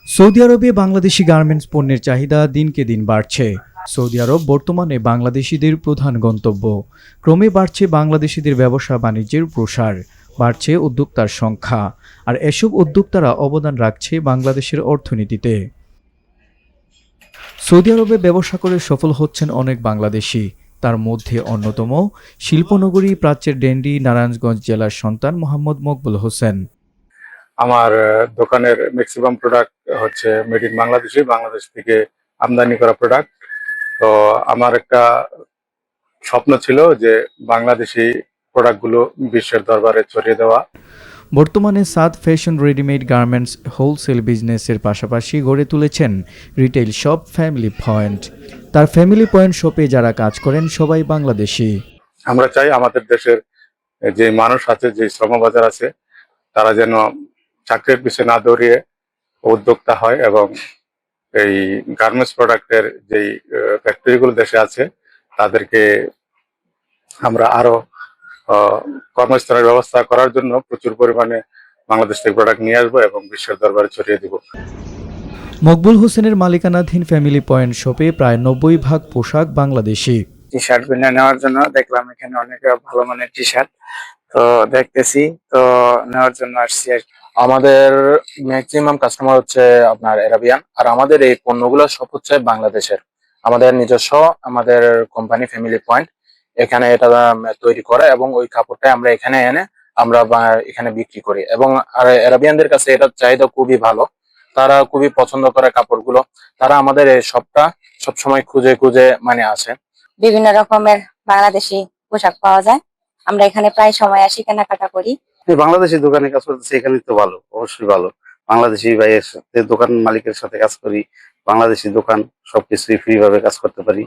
Saudi আরবে Bangladeshi garments পণ্যের চাহিদা দিনকে দিন বাড়ছে। সৌদি আরব বর্তমানে বাংলাদেশিদের প্রধান গন্তব্য। ক্রমে বাড়ছে বাংলাদেশিদের ব্যবসা বাণিজ্যের প্রসার, বাড়ছে উদ্যোক্তার সংখ্যা, আর এসব উদ্যোক্তারা অবদান রাখছে বাংলাদেশের অর্থনীতিতে। সৌদি আরবে ব্যবসা করে সফল হচ্ছেন অনেক বাংলাদেশি। তার মধ্যে অন্যতম শিল্পনগরী প্রাচ্যের ডেন্ডি নারায়ণগঞ্জ জেলার সন্তান মোহাম্মদ মকবুল হোসেন। আমার দোকানের ম্যাক্সিমাম প্রোডাক্ট হচ্ছে মেড ইন বাংলাদেশ থেকে আমদানি করা প্রোডাক্ট। তো আমার একটা স্বপ্ন ছিল যে বাংলাদেশি প্রোডাক্টগুলো বিশ্বের দরবারে ছড়িয়ে দেওয়া। বর্তমানে সাদ ফ্যাশন রেডিমেড গার্মেন্টস হোলসেল বিজনেসের পাশাপাশি গড়ে তুলেছেন রিটেইল শপ ফ্যামিলি পয়েন্ট। তার ফ্যামিলি পয়েন্ট শপে যারা কাজ করেন সবাই বাংলাদেশি। আমরা চাই আমাদের দেশের যে মানুষ আছে, যে শ্রমবাজার আছে, তারা যেন চাকরির পিছনে না দৌড়িয়ে উদ্যোক্তা হয় এবং এই গার্মেন্টস প্রোডাক্টের যেই ফ্যাক্টরিগুলো দেশে আছে তাদেরকে আমরা আরো কর্মস্থানের ব্যবস্থা করার জন্য প্রচুর পরিমাণে বাংলাদেশ থেকে প্রোডাক্ট নিয়ে আসবো এবং বিশ্বের দরবারে ছড়িয়ে দিব। মকবুল হোসেনের মালিকানাধীন ফ্যামিলি পয়েন্ট শপে প্রায় 90% পোশাক বাংলাদেশি। টি শার্ট কিনে নেওয়ার জন্য দেখলাম এখানে অনেক ভালো মানের টি শার্ট, তো দেখতেছি, তো নেওয়ার জন্য আসছি। আমাদের ম্যাক্সিমাম কাস্টমার হচ্ছে আপনার এরাবিয়ান, আর আমাদের এই পণ্যগুলো সব হচ্ছে বাংলাদেশের। আমাদের নিজস্ব আমাদের কোম্পানি ফ্যামিলি পয়েন্ট এখানে এটা তৈরি করে এবং ওই কাপড়টা আমরা এখানে এনে আমরা এখানে বিক্রি করি। এবং আর এরাবিয়ানদের কাছে এটা চাহিদা খুবই ভালো, তারা খুবই পছন্দ করে কাপড়গুলো। তারা আমাদের এই শপটা সবসময় খুঁজে খুঁজে মানে আসে। বিভিন্ন রকমের বাংলাদেশি পোশাক পাওয়া যায়, আমরা এখানে প্রায় সময় আসি, কেনাকাটা করি। বাংলাদেশি দোকানে কাজ করতেছে, এখানে তো ভালো, অবশ্যই ভালো। বাংলাদেশি ভাইয়ের সাথে দোকান মালিকের সাথে কাজ করি, বাংলাদেশি দোকান সবকিছুই ফ্রি ভাবে কাজ করতে পারি,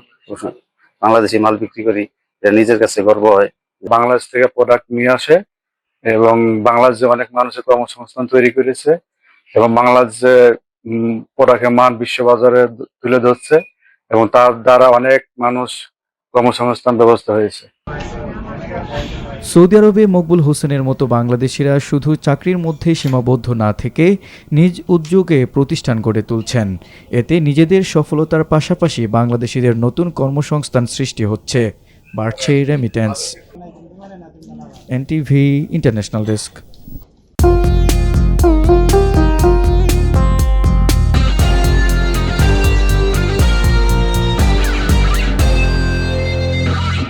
বাংলাদেশি মাল বিক্রি করি, এটা নিজের কাছে গর্ব হয়। বাংলাদেশ থেকে প্রোডাক্ট নিয়ে আসে এবং বাংলাদেশে অনেক মানুষের কর্মসংস্থান তৈরি করেছে এবং বাংলাদেশে প্রোডাক্টের মান বিশ্ববাজারে তুলে ধরছে এবং তার দ্বারা অনেক মানুষ কর্মসংস্থান ব্যবস্থা হয়েছে। সৌদি আরবে মকবুল হোসেনের মতো বাংলাদেশিরা শুধু চাকরির মধ্যে সীমাবদ্ধ না থেকে নিজ উদ্যোগে প্রতিষ্ঠান গড়ে তুলছেন। এতে নিজেদের সফলতার পাশাপাশি বাংলাদেশিদের নতুন কর্মসংস্থান সৃষ্টি হচ্ছে, বাড়ছে রেমিটেন্স। NTV international desk.